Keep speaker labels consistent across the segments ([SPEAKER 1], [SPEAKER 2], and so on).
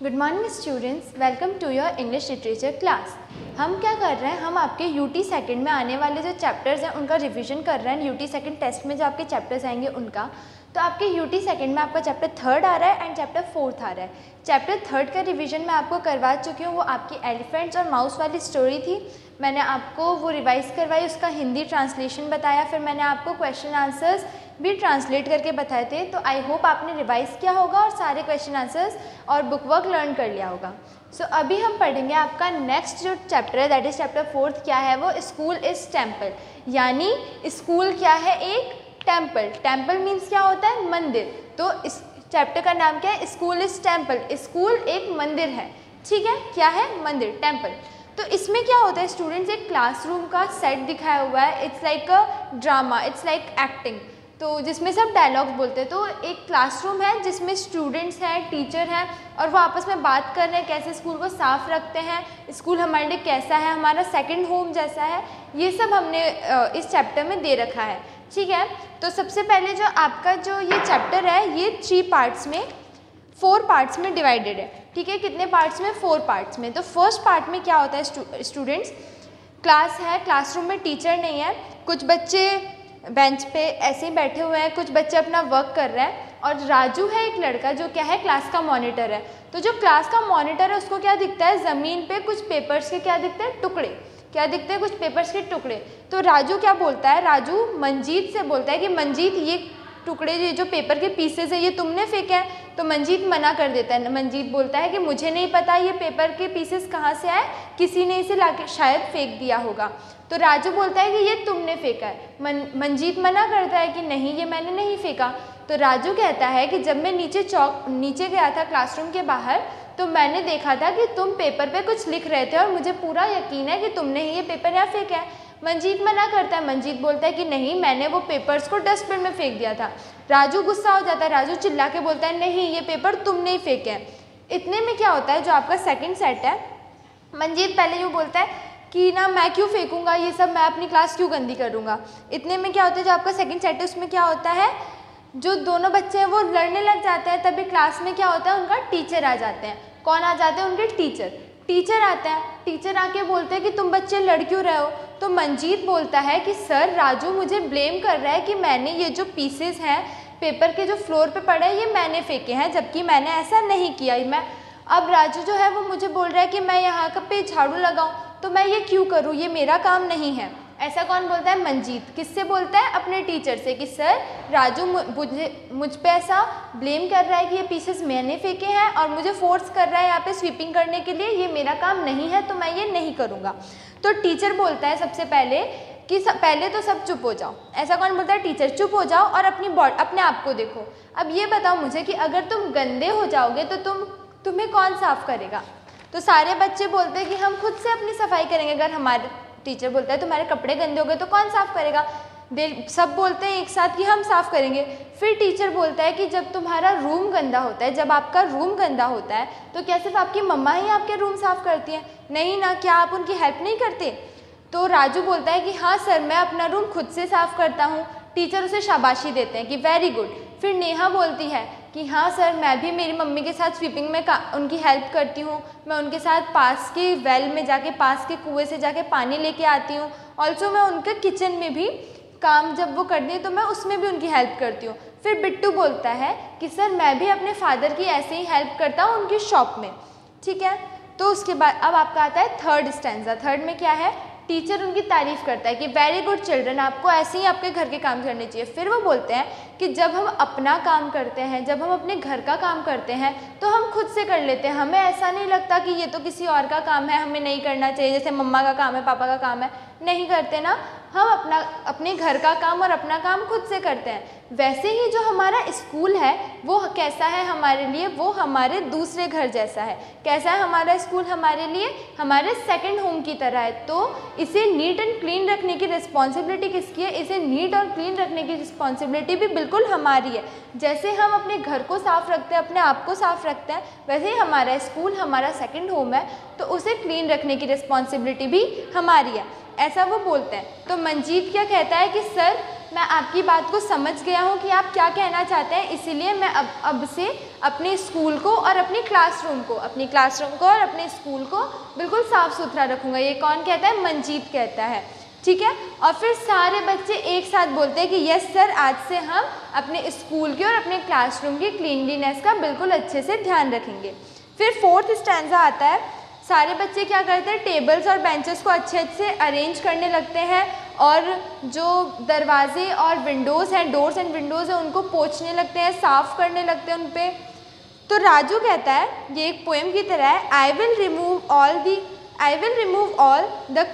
[SPEAKER 1] Good morning students, welcome to your English literature class. हम क्या कर रहे हैं, हम आपके यूटी सेकंड में आने वाले जो चैप्टर्स हैं उनका रिवीजन कर रहे हैं। यूटी सेकंड टेस्ट में जो आपके चैप्टर्स आएंगे उनका, तो आपके यूटी सेकंड में आपका चैप्टर थर्ड आ रहा है एंड चैप्टर फोर्थ आ रहा है। चैप्टर थर्ड का रिवीजन मैं आपको करवा चुकी हूँ। वो आपकी एलिफेंट्स और माउस वाली स्टोरी थी, मैंने आपको वो रिवाइज़ करवाई, उसका हिंदी ट्रांसलेशन बताया, फिर मैंने आपको क्वेश्चन आंसर्स भी ट्रांसलेट करके बताए थे। तो आई होप आपने रिवाइज़ किया होगा और सारे क्वेश्चन आंसर्स और बुक वर्क लर्न कर लिया होगा। सो अभी हम पढ़ेंगे आपका नेक्स्ट जो चैप्टर है, दैट इज़ चैप्टर फोर्थ। क्या है वो? स्कूल इज़ टेम्पल, यानी स्कूल क्या है? एक टेम्पल। टेम्पल मीन्स क्या होता है? मंदिर। तो इस चैप्टर का नाम क्या है? School is temple. स्कूल एक मंदिर है, ठीक है? क्या है? मंदिर, टेम्पल। तो इसमें क्या होता है स्टूडेंट्स, एक क्लासरूम का सेट दिखाया हुआ है। It's like a drama, it's like acting, तो जिसमें सब डायलॉग्स बोलते हैं। तो एक क्लासरूम है जिसमें स्टूडेंट्स हैं, टीचर हैं, और वो आपस में बात कर रहे हैं कैसे स्कूल को साफ़ रखते हैं, स्कूल हमारे लिए कैसा है, हमारा सेकंड होम जैसा है। ये सब हमने इस चैप्टर में दे रखा है, ठीक है? तो सबसे पहले जो आपका जो ये चैप्टर है, ये 4 पार्ट्स में डिवाइडेड है, ठीक है? कितने पार्ट्स में? 4 पार्ट्स में। तो फर्स्ट पार्ट में क्या होता है स्टूडेंट्स, क्लास है, क्लासरूम में टीचर नहीं है, कुछ बच्चे बेंच पे ऐसे ही बैठे हुए हैं, कुछ बच्चे अपना वर्क कर रहे हैं, और राजू है एक लड़का जो क्या है? क्लास का मॉनिटर है। तो जो क्लास का मॉनिटर है उसको क्या दिखता है? ज़मीन पे कुछ पेपर्स के क्या दिखते हैं? टुकड़े। क्या दिखते हैं? कुछ पेपर्स के टुकड़े। तो राजू क्या बोलता है? राजू मंजीत से बोलता है कि मंजीत, ये टुकड़े, ये जो पेपर के पीसेज है, ये तुमने फेंके हैं। तो मंजीत मना कर देता है। मंजीत बोलता है कि मुझे नहीं पता ये पेपर के पीसेस कहाँ से आए, किसी ने इसे लाके शायद फेंक दिया होगा। तो राजू बोलता है कि ये तुमने फेंका है। मंजीत मना करता है कि नहीं, ये मैंने नहीं फेंका। तो राजू कहता है कि जब मैं नीचे गया था क्लासरूम के बाहर, तो मैंने देखा था कि तुम पेपर पे कुछ लिख रहे थे और मुझे पूरा यकीन है कि तुमने ही ये पेपर यहाँ फेंका है। मंजीत मना करता है। मंजीत बोलता है कि नहीं, मैंने वो पेपर्स को डस्टबिन में फेंक दिया था। राजू गुस्सा हो जाता है, राजू चिल्ला के बोलता है नहीं, ये पेपर तुमने ही फेंके हैं। इतने में क्या होता है, जो आपका सेकंड सेट है, मंजीत पहले यूँ बोलता है कि ना मैं क्यों फेंकूंगा ये सब, मैं अपनी क्लास क्यों गंदी करूँगा। इतने में क्या होता है, जो आपका सेकंड सेट है उसमें क्या होता है, जो दोनों बच्चे हैं वो लड़ने लग जाते हैं। तभी क्लास में क्या होता है, उनका टीचर आ जाते हैं। कौन आ जाते हैं? उनके टीचर आते हैं। टीचर आके बोलते हैं कि तुम बच्चे लड़ क्यों रहे हो। तो मंजीत बोलता है कि सर, राजू मुझे ब्लेम कर रहा है कि मैंने ये जो पीसेस हैं पेपर के जो फ्लोर पे पड़े हैं ये मैंने फेंके हैं, जबकि मैंने ऐसा नहीं किया। अब राजू जो है वो मुझे बोल रहा है कि मैं यहाँ पे झाड़ू लगाऊं, तो मैं ये क्यों करूँ, ये मेरा काम नहीं है। ऐसा कौन बोलता है? मंजीत। किससे बोलता है? अपने टीचर से, कि सर राजू मुझ पे ऐसा ब्लेम कर रहा है कि ये पीसेस मैंने फेंके हैं और मुझे फोर्स कर रहा है यहाँ पे स्वीपिंग करने के लिए, ये मेरा काम नहीं है, तो मैं ये नहीं करूँगा। तो टीचर बोलता है सबसे पहले कि पहले तो सब चुप हो जाओ। ऐसा कौन बोलता है? टीचर। चुप हो जाओ और अपने आप को देखो। अब ये बताओ मुझे कि अगर तुम गंदे हो जाओगे तो तुम्हें कौन साफ़ करेगा? तो सारे बच्चे बोलते हैं कि हम खुद से अपनी सफाई करेंगे। अगर हमारे टीचर बोलता है तुम्हारे कपड़े गंदे हो गए तो कौन साफ़ करेगा? सब बोलते हैं एक साथ कि हम साफ़ करेंगे। फिर टीचर बोलता है कि जब तुम्हारा रूम गंदा होता है, जब आपका रूम गंदा होता है, तो क्या सिर्फ आपकी मम्मा ही आपके रूम साफ़ करती हैं? नहीं ना, क्या आप उनकी हेल्प नहीं करते? तो राजू बोलता है कि हाँ सर, मैं अपना रूम खुद से साफ़ करता हूँ। टीचर उसे शाबाशी देते हैं कि वेरी गुड। फिर नेहा बोलती है कि हाँ सर, मैं भी मेरी मम्मी के साथ स्वीपिंग में उनकी हेल्प करती हूँ। मैं उनके साथ पास के वेल में जाके, पास के कुएं से जाके पानी लेके आती हूँ। ऑल्सो मैं उनके किचन में भी काम जब वो करती है तो मैं उसमें भी उनकी हेल्प करती हूँ। फिर बिट्टू बोलता है कि सर, मैं भी अपने फादर की ऐसे ही हेल्प करता हूँ उनकी शॉप में, ठीक है? तो उसके बाद अब आपका आता है थर्ड स्टैंजा। थर्ड में क्या है? टीचर उनकी तारीफ़ करता है कि वेरी गुड चिल्ड्रन, आपको ऐसे ही आपके घर के काम करने चाहिए। फिर वो बोलते हैं कि जब हम अपना काम करते हैं, जब हम अपने घर का काम करते हैं, तो हम खुद से कर लेते हैं। हमें ऐसा नहीं लगता कि ये तो किसी और का काम है, हमें नहीं करना चाहिए, जैसे मम्मा का काम है, पापा का काम है। नहीं करते ना, हम अपने घर का काम और अपना काम खुद से करते हैं। वैसे ही जो हमारा स्कूल है वो कैसा है हमारे लिए? वो हमारे दूसरे घर जैसा है। कैसा है हमारा स्कूल हमारे लिए? हमारे सेकंड होम की तरह है। तो इसे नीट एंड क्लीन रखने की रिस्पॉन्सिबिलिटी किसकी है? इसे नीट और क्लीन रखने की रिस्पॉन्सिबिलिटी भी बिल्कुल हमारी है। जैसे हम अपने घर को साफ़ रखते हैं, अपने आप को साफ़ रखते हैं, वैसे ही हमारा स्कूल हमारा सेकंड होम है, तो उसे क्लीन रखने की रिस्पॉन्सिबिलिटी भी हमारी है। ऐसा वो बोलते हैं। तो मंजीत क्या कहता है कि सर, मैं आपकी बात को समझ गया हूँ कि आप क्या कहना चाहते हैं, इसीलिए मैं अब से अपने स्कूल को और अपनी क्लासरूम को और अपने स्कूल को बिल्कुल साफ़ सुथरा रखूँगा। ये कौन कहता है? मंजीत कहता है, ठीक है। और फिर सारे बच्चे एक साथ बोलते हैं कि यस सर, आज से हम अपने स्कूल की और अपने क्लासरूम की क्लीनलीनेस का बिल्कुल अच्छे से ध्यान रखेंगे। फिर फोर्थ स्टैंजा आता है। सारे बच्चे क्या करते हैं? टेबल्स और बेंचेस को अच्छे से अरेंज करने लगते हैं और जो दरवाजे और विंडोज़ हैं, डोर्स एंड विंडोज़ हैं, उनको पोंछने लगते हैं, साफ़ करने लगते हैं उन पर। तो राजू कहता है, ये एक पोएम की तरह है, I will remove all the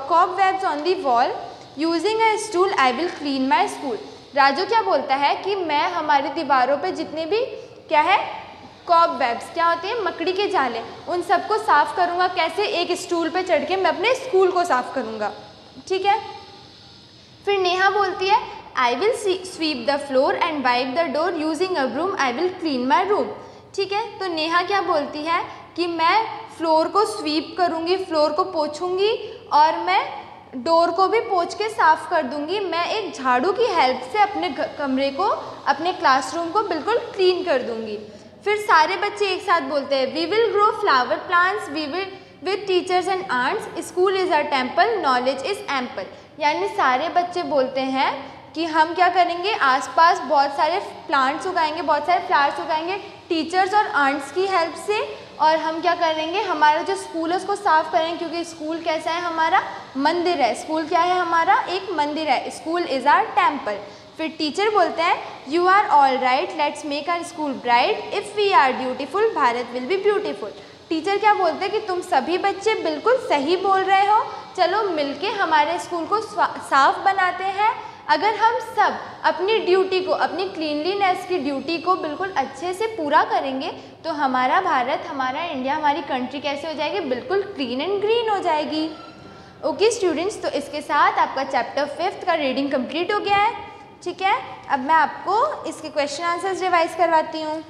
[SPEAKER 1] cobwebs on the wall, using a stool I will clean my school। Raju क्या बोलता है कि मैं हमारी दीवारों पे जितने भी क्या है कॉबवेब्स, क्या होते हैं? मकड़ी के जाले, उन सबको साफ़ करूँगा। कैसे? एक स्टूल पे चढ़ के मैं अपने स्कूल को साफ़ करूँगा, ठीक है। फिर नेहा बोलती है, I will sweep the floor and wipe the door, using a broom I will clean my room। ठीक है, तो नेहा क्या बोलती है कि मैं फ्लोर को स्वीप करूँगी, फ्लोर को पोंछूंगी और मैं डोर को भी पोंछ के साफ़ कर दूँगी। मैं एक झाड़ू की हेल्प से अपने कमरे को, अपने क्लासरूम को बिल्कुल क्लीन कर दूँगी। फिर सारे बच्चे एक साथ बोलते हैं, we will grow flower plants, we will with teachers and aunts, school is a temple, knowledge is ample. यानी सारे बच्चे बोलते हैं कि हम क्या करेंगे? आसपास बहुत सारे प्लांट्स उगाएंगे, बहुत सारे फ्लावर्स उगाएंगे टीचर्स और आंट्स की हेल्प से। और हम क्या करेंगे? हमारा जो स्कूल है उसको साफ़ करेंगे, क्योंकि स्कूल कैसा है? हमारा मंदिर है। स्कूल क्या है? हमारा एक मंदिर है। School is our temple. फिर टीचर बोलते हैं, you are all right, let's make our school bright, if we are beautiful Bharat will be beautiful. Teacher क्या बोलते हैं कि तुम सभी बच्चे बिल्कुल सही बोल रहे हो, चलो मिलके हमारे स्कूल को साफ़ बनाते हैं। अगर हम सब अपनी ड्यूटी को, अपनी क्लीनलीनेस की ड्यूटी को बिल्कुल अच्छे से पूरा करेंगे तो हमारा भारत, हमारा इंडिया, हमारी कंट्री कैसे हो जाएगी? बिल्कुल क्लीन एंड ग्रीन हो जाएगी। ओके स्टूडेंट्स, तो इसके साथ आपका चैप्टर 5 का रीडिंग कंप्लीट हो गया है, ठीक है। अब मैं आपको इसके क्वेश्चन आंसर्स रिवाइज करवाती हूँ।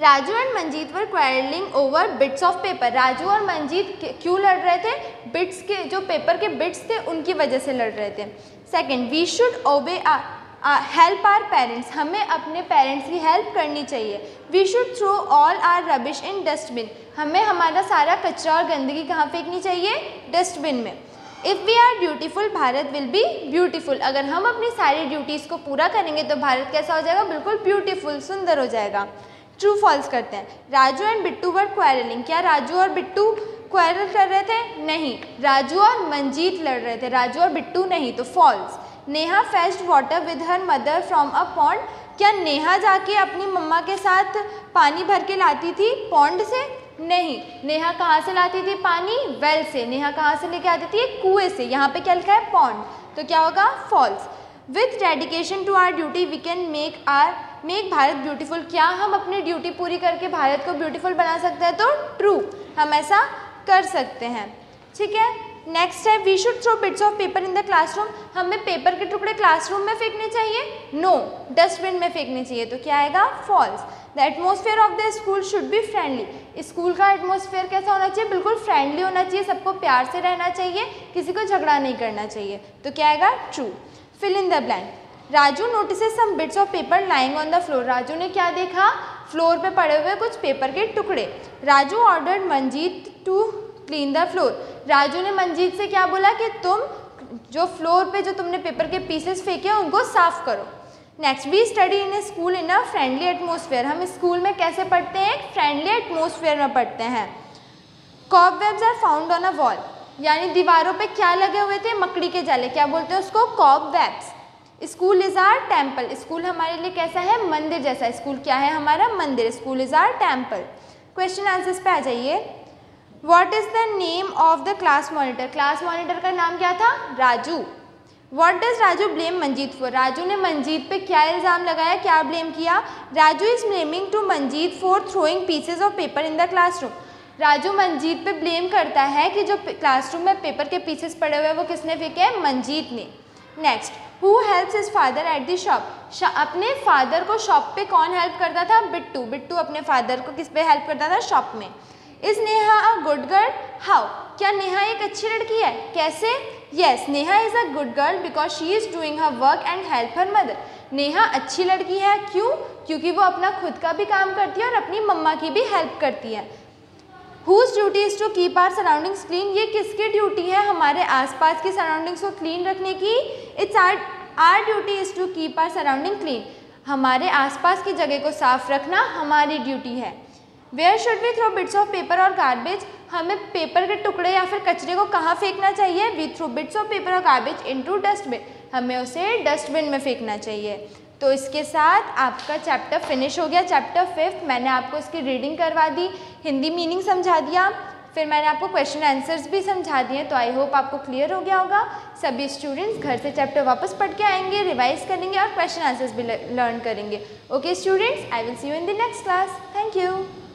[SPEAKER 1] Raju and Manjeet were quarrelling over bits of paper. Raju और मंजीत क्यों लड़ रहे थे? बिट्स के, जो पेपर के बिट्स थे उनकी वजह से लड़ रहे थे। Second, we should obey help our parents. हमें अपने पेरेंट्स की हेल्प करनी चाहिए। We should throw all our rubbish in dustbin. हमें हमारा सारा कचरा और गंदगी कहाँ फेंकनी चाहिए? डस्टबिन में। If we are beautiful Bharat will be beautiful. अगर हम अपनी सारी ड्यूटीज़ को पूरा करेंगे तो भारत कैसा हो जाएगा? बिल्कुल ब्यूटीफुल, सुंदर हो जाएगा। ट्रू फॉल्स करते हैं। Raju and Bittu were quarrelling. क्या राजू और बिट्टू क्वारल कर रहे थे? नहीं, राजू और मंजीत लड़ रहे थे, राजू और बिट्टू नहीं, तो false. Neha fetched water with her mother from a pond. क्या नेहा जाके अपनी मम्मा के साथ पानी भर के लाती थी पॉन्ड से? नहीं, नेहा कहाँ से लाती थी पानी? वेल से। नेहा कहाँ से लेके आती थी? एक कुएं से। यहाँ पे क्या लिखा है? पॉन्ड, तो क्या होगा? False. With dedication to our duty we can make Bharat beautiful. क्या हम अपनी ड्यूटी पूरी करके भारत को ब्यूटीफुल बना सकते हैं? तो ट्रू, हम ऐसा कर सकते हैं, ठीक है। नेक्स्ट है, we should throw bits of paper in the classroom. हमें पेपर के टुकड़े क्लासरूम में फेंकने चाहिए? नो, डस्टबिन में फेंकने चाहिए, तो क्या आएगा? False. The atmosphere of the school should be friendly. School का एटमोसफियर कैसा होना चाहिए? बिल्कुल फ्रेंडली होना चाहिए, सबको प्यार से रहना चाहिए, किसी को झगड़ा नहीं करना चाहिए, तो क्या आएगा? True. Fill in the blank. Raju notices some bits of paper lying on the floor. Raju ने क्या देखा? फ्लोर पे पड़े हुए कुछ पेपर के टुकड़े। Raju ordered Manjeet to clean the floor. Raju ने मंजीत से क्या बोला कि तुम जो फ्लोर पे जो तुमने पेपर के पीसेस फेंके उनको साफ करो। Next, we study in a school in a friendly atmosphere. हम स्कूल में कैसे पढ़ते हैं? एक फ्रेंडली एटमोसफियर में पढ़ते हैं। Cobwebs are found on a wall. यानी दीवारों पे क्या लगे हुए थे? मकड़ी के जाले। क्या बोलते हैं उसको? Cobwebs. School is our temple. School हमारे लिए कैसा है? मंदिर जैसा। स्कूल क्या है? हमारा मंदिर। School is our temple. Question answers पे आ जाइए। What is the name of the class monitor? Class monitor का नाम क्या था? Raju. What does Raju blame Manjeet for? Raju ने मंजीत पे क्या इल्ज़ाम लगाया, क्या ब्लेम किया? Raju is blaming to Manjeet for throwing pieces of paper in the classroom. Raju Manjeet पे ब्लेम करता है कि जो क्लासरूम में पेपर के पीसेस पड़े हुए हैं वो किसने फेंके हैं? मंजीत ने। Next, who helps his father at the shop? अपने फादर को शॉप पे कौन हेल्प करता था? बिट्टू। बिट्टू अपने फादर को किस पे हेल्प करता था? शॉप में। Is Neha a good girl? How? क्या नेहा एक अच्छी लड़की है? कैसे? Yes, Neha is a good girl because she is doing her work and help her mother. Neha अच्छी लड़की है, क्यों? क्योंकि वो अपना खुद का भी काम करती है और अपनी मम्मा की भी हेल्प करती है। Whose duty is to keep our surroundings clean? ये किसकी ड्यूटी है हमारे आसपास की सराउंडिंग्स को क्लीन रखने की? It's our duty is to keep our surrounding clean. हमारे आसपास की जगह को साफ रखना हमारी ड्यूटी है। Where should we throw bits of paper or garbage? हमें पेपर के टुकड़े या फिर कचरे को कहाँ फेंकना चाहिए? We throw bits of paper or garbage into dustbin. हमें उसे डस्टबिन में फेंकना चाहिए। तो इसके साथ आपका चैप्टर फिनिश हो गया, चैप्टर 5। मैंने आपको इसकी रीडिंग करवा दी, हिंदी मीनिंग समझा दिया, फिर मैंने आपको क्वेश्चन आंसर्स भी समझा दिए। तो आई होप आपको क्लियर हो गया होगा। सभी स्टूडेंट्स घर से चैप्टर वापस पढ़ के आएंगे, रिवाइज करेंगे और क्वेश्चन आंसर्स भी लर्न करेंगे। Okay students, I will see you in the next class. Thank you.